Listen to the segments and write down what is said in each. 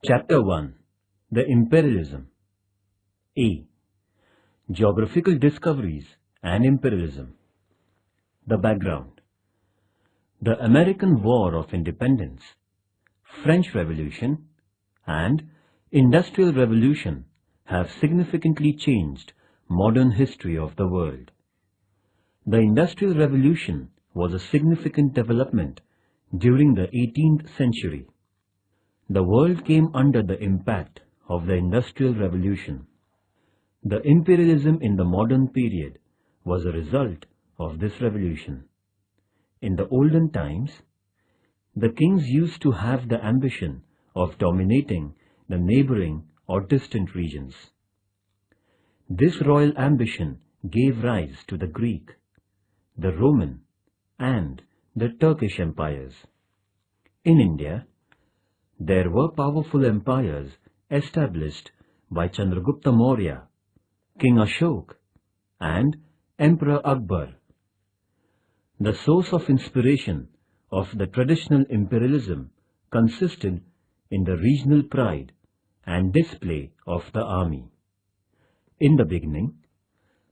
Chapter 1. The Imperialism. A. Geographical Discoveries and Imperialism. The background. The American War of Independence, French Revolution, and Industrial Revolution have significantly changed modern history of the world. The Industrial Revolution was a significant development during the 18th century. The world came under the impact of the Industrial Revolution. The imperialism in the modern period was a result of this revolution. In the olden times, the kings used to have the ambition of dominating the neighboring or distant regions. This royal ambition gave rise to the Greek, the Roman, and the Turkish empires. In India, there were powerful empires established by Chandragupta Maurya, King Ashok, and Emperor Akbar. The source of inspiration of the traditional imperialism consisted in the regional pride and display of the army. In the beginning,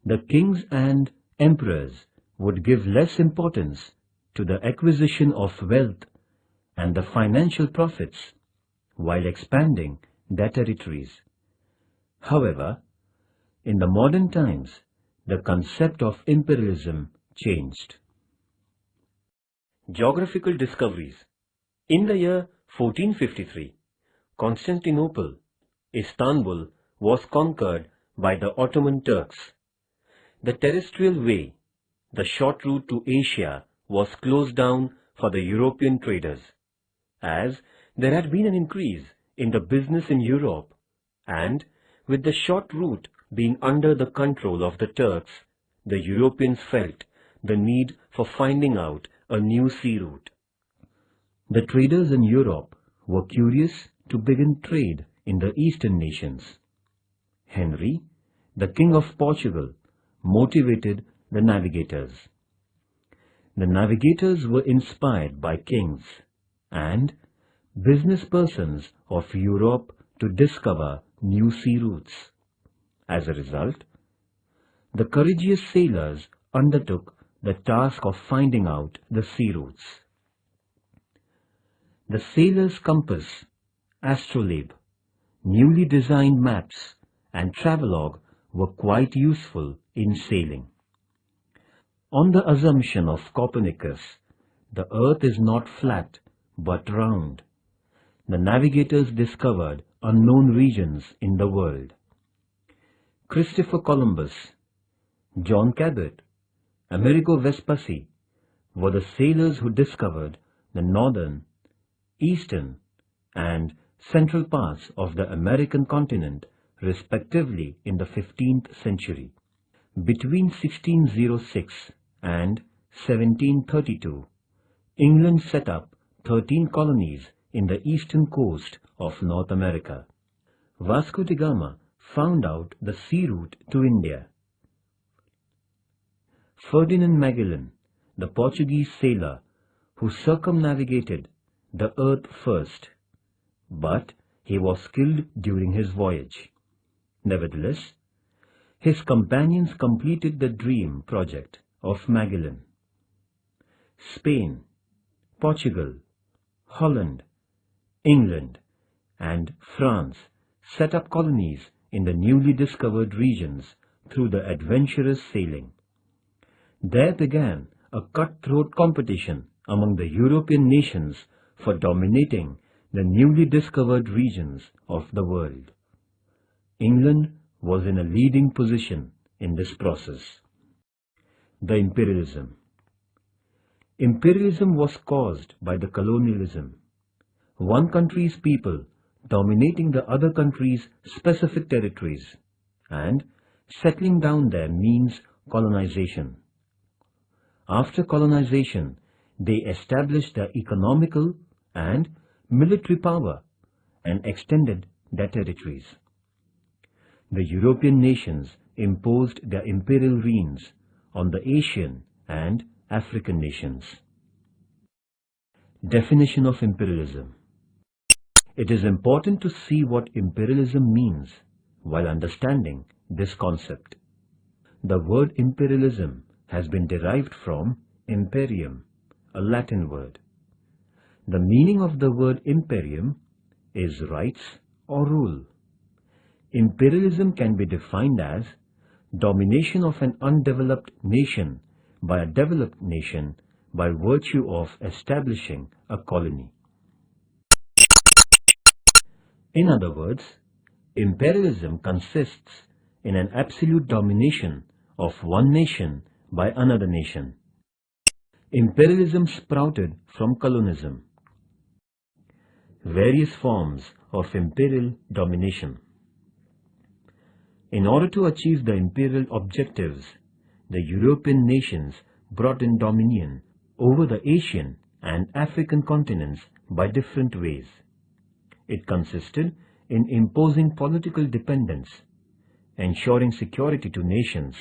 the kings and emperors would give less importance to the acquisition of wealth and the financial profits while expanding their territories. However, in the modern times, the concept of imperialism changed. Geographical discoveries. In the year 1453, Constantinople, Istanbul, was conquered by the Ottoman Turks. The terrestrial way, the short route to Asia, was closed down for the European traders, as there had been an increase in the business in Europe, and with the short route being under the control of the Turks, the Europeans felt the need for finding out a new sea route. The traders in Europe were curious to begin trade in the eastern nations. Henry, the King of Portugal, motivated the navigators. The navigators were inspired by kings and business persons of Europe to discover new sea routes. As a result, the courageous sailors undertook the task of finding out the sea routes. The sailor's compass, astrolabe, newly designed maps, and travelogue were quite useful in sailing. On the assumption of Copernicus, the earth is not flat but round. The navigators discovered unknown regions in the world. Christopher Columbus, John Cabot, Amerigo Vespucci were the sailors who discovered the northern, eastern, and central parts of the American continent, respectively, in the 15th century. Between 1606 and 1732, England set up 13 colonies in the eastern coast of North America. Vasco da Gama found out the sea route to India. Ferdinand Magellan, the Portuguese sailor who circumnavigated the earth first, but he was killed during his voyage. Nevertheless, his companions completed the dream project of Magellan. Spain, Portugal, Holland, England, and France set up colonies in the newly discovered regions through the adventurous sailing. There began a cutthroat competition among the European nations for dominating the newly discovered regions of the world. England was in a leading position in this process. The imperialism. Imperialism was caused by the colonialism, one country's people dominating the other country's specific territories, and settling down there means colonization. After colonization, they established their economical and military power and extended their territories. The European nations imposed their imperial reigns on the Asian and African nations. Definition of imperialism. It is important to see what imperialism means while understanding this concept. The word imperialism has been derived from imperium, a Latin word. The meaning of the word imperium is rights or rule. Imperialism can be defined as domination of an undeveloped nation by a developed nation by virtue of establishing a colony. In other words, imperialism consists in an absolute domination of one nation by another nation. Imperialism sprouted from colonism. Various forms of imperial domination. In order to achieve the imperial objectives, the European nations brought in dominion over the Asian and African continents by different ways. It consisted in imposing political dependence, ensuring security to nations,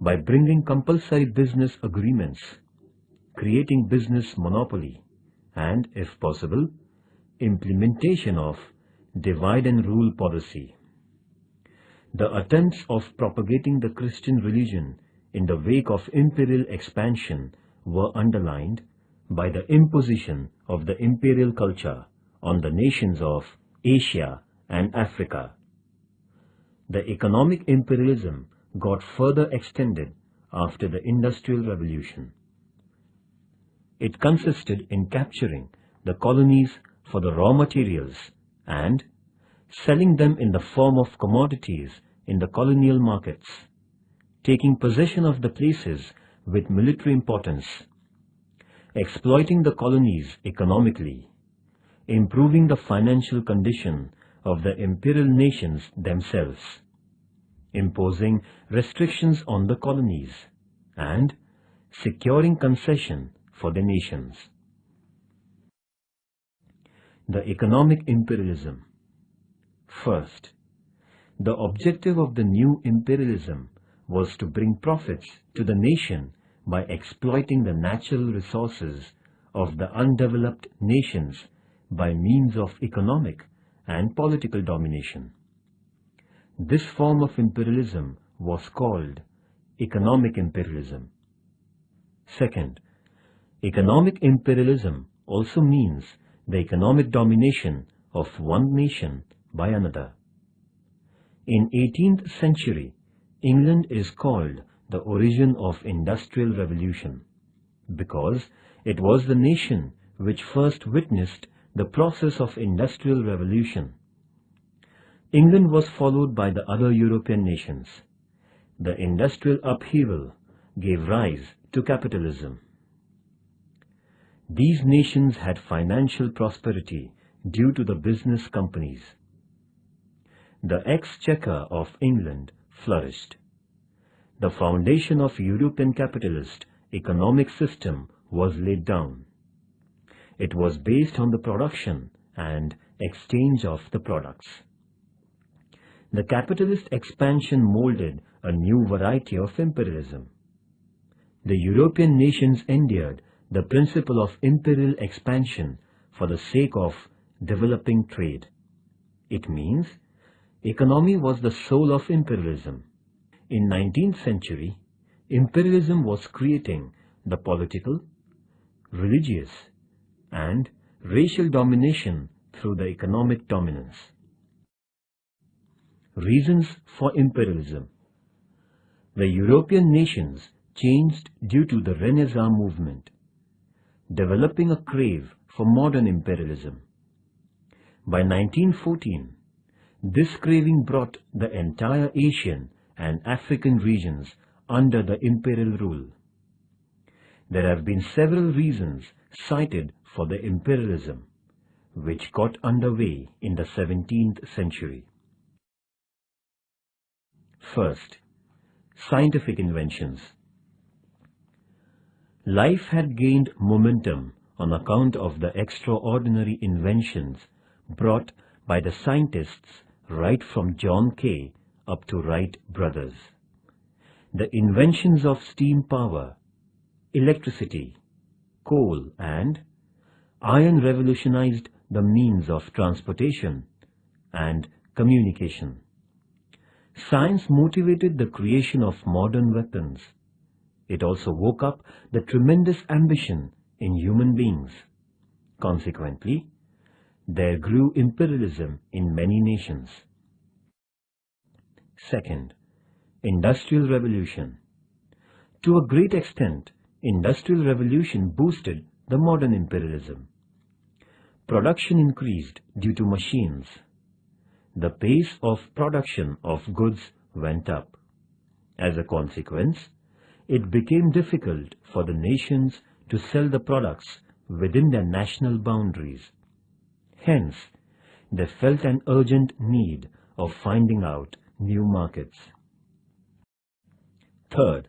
by bringing compulsory business agreements, creating business monopoly, and, if possible, implementation of divide and rule policy. The attempts of propagating the Christian religion in the wake of imperial expansion were underlined by the imposition of the imperial culture on the nations of Asia and Africa. The economic imperialism got further extended after the Industrial Revolution. It consisted in capturing the colonies for the raw materials and selling them in the form of commodities in the colonial markets, taking possession of the places with military importance, exploiting the colonies economically, improving the financial condition of the imperial nations themselves, imposing restrictions on the colonies, and securing concession for the nations. The economic imperialism. First, the objective of the new imperialism was to bring profits to the nation by exploiting the natural resources of the undeveloped nations by means of economic and political domination. This form of imperialism was called economic imperialism. Second, economic imperialism also means the economic domination of one nation by another. In 18th century, England is called the origin of Industrial Revolution because it was the nation which first witnessed the process of Industrial Revolution. England was followed by the other European nations. The industrial upheaval gave rise to capitalism. These nations had financial prosperity due to the business companies. The exchequer of England flourished. The foundation of European capitalist economic system was laid down. It was based on the production and exchange of the products. The capitalist expansion molded a new variety of imperialism. The European nations endured the principle of imperial expansion for the sake of developing trade. It means economy was the soul of imperialism. In 19th century, imperialism was creating the political, religious, and racial domination through the economic dominance. Reasons for imperialism. The European nations changed due to the Renaissance movement, developing a crave for modern imperialism. By 1914, this craving brought the entire Asian and African regions under the imperial rule. There have been several reasons cited for the imperialism, which got underway in the 17th century. First, scientific inventions. Life had gained momentum on account of the extraordinary inventions brought by the scientists right from John Kay up to Wright brothers. The inventions of steam power, electricity, coal and iron revolutionized the means of transportation and communication. Science motivated the creation of modern weapons. It also woke up the tremendous ambition in human beings. Consequently, there grew imperialism in many nations. Second, Industrial Revolution. To a great extent, Industrial Revolution boosted the modern imperialism. Production increased due to machines. The pace of production of goods went up. As a consequence, it became difficult for the nations to sell the products within their national boundaries. Hence, they felt an urgent need of finding out new markets. Third,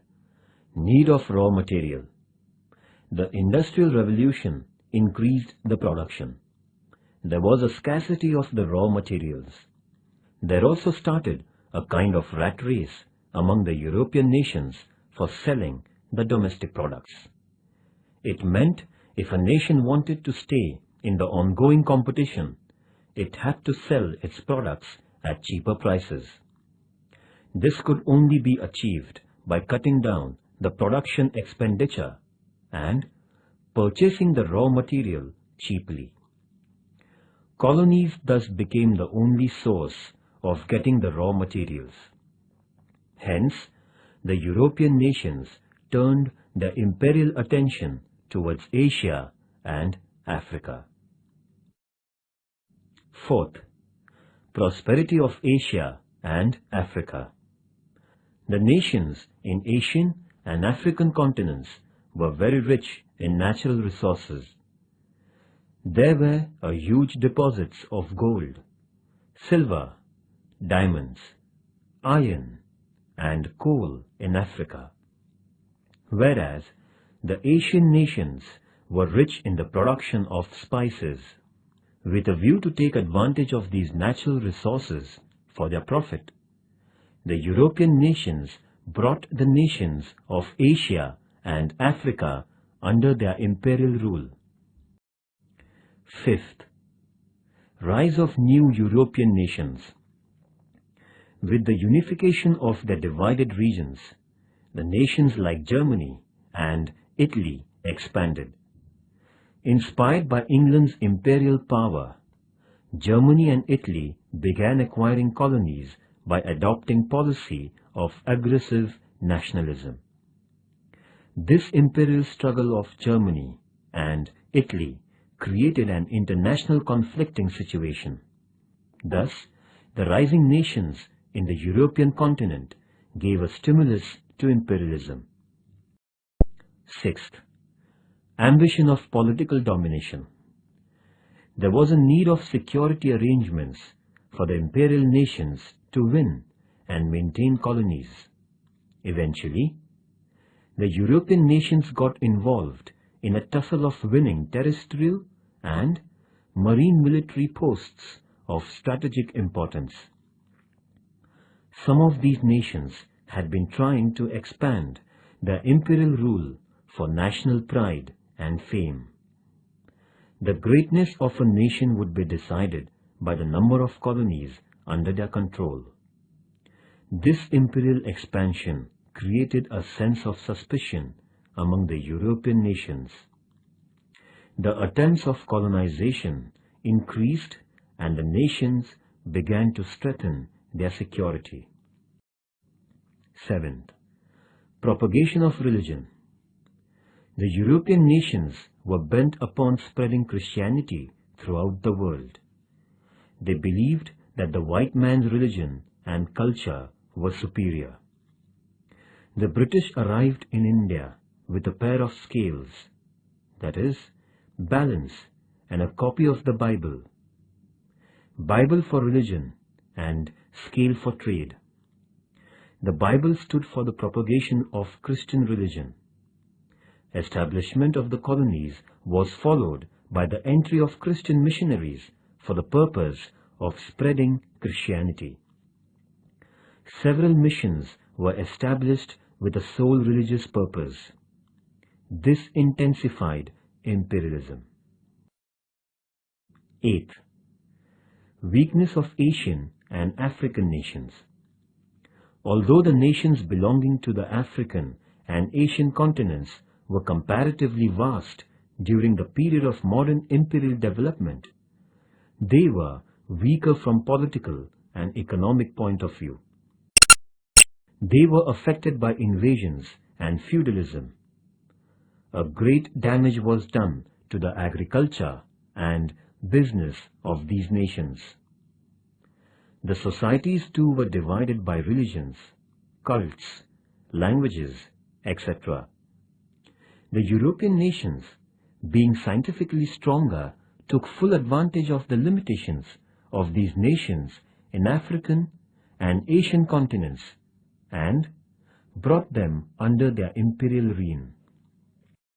need of raw material. The Industrial Revolution increased the production. There was a scarcity of the raw materials. There also started a kind of rat race among the European nations for selling the domestic products. It meant if a nation wanted to stay in the ongoing competition, it had to sell its products at cheaper prices. This could only be achieved by cutting down the production expenditure and purchasing the raw material cheaply. Colonies thus became the only source of getting the raw materials. Hence, the European nations turned their imperial attention towards Asia and Africa. Fourth, prosperity of Asia and Africa. The nations in Asian and African continents were very rich in natural resources. There were huge deposits of gold, silver, diamonds, iron, and coal in Africa, whereas the Asian nations were rich in the production of spices. With a view to take advantage of these natural resources for their profit, the European nations brought the nations of Asia and Africa under their imperial rule. Fifth, rise of new European nations. With the unification of their divided regions, the nations like Germany and Italy expanded. Inspired by England's imperial power, Germany and Italy began acquiring colonies by adopting policy of aggressive nationalism. This imperial struggle of Germany and Italy created an international conflicting situation. Thus, the rising nations in the European continent gave a stimulus to imperialism. Sixth, ambition of political domination. There was a need of security arrangements for the imperial nations to win and maintain colonies. Eventually, the European nations got involved in a tussle of winning terrestrial and marine military posts of strategic importance. Some of these nations had been trying to expand their imperial rule for national pride and fame. The greatness of a nation would be decided by the number of colonies under their control. This imperial expansion created a sense of suspicion among the European nations. The attempts of colonization increased and the nations began to strengthen their security. Seventh, propagation of religion. The European nations were bent upon spreading Christianity throughout the world. They believed that the white man's religion and culture were superior. The British arrived in India with a pair of scales, that is, balance, and a copy of the Bible. Bible for religion and scale for trade. The Bible stood for the propagation of Christian religion. Establishment of the colonies was followed by the entry of Christian missionaries for the purpose of spreading Christianity. Several missions were established with a sole religious purpose. This intensified imperialism. Eighth, weakness of Asian and African nations. Although the nations belonging to the African and Asian continents were comparatively vast during the period of modern imperial development, they were weaker from political and economic point of view. They were affected by invasions and feudalism. A great damage was done to the agriculture and business of these nations. The societies too were divided by religions, cults, languages, etc. The European nations, being scientifically stronger, took full advantage of the limitations of these nations in African and Asian continents and brought them under their imperial reign.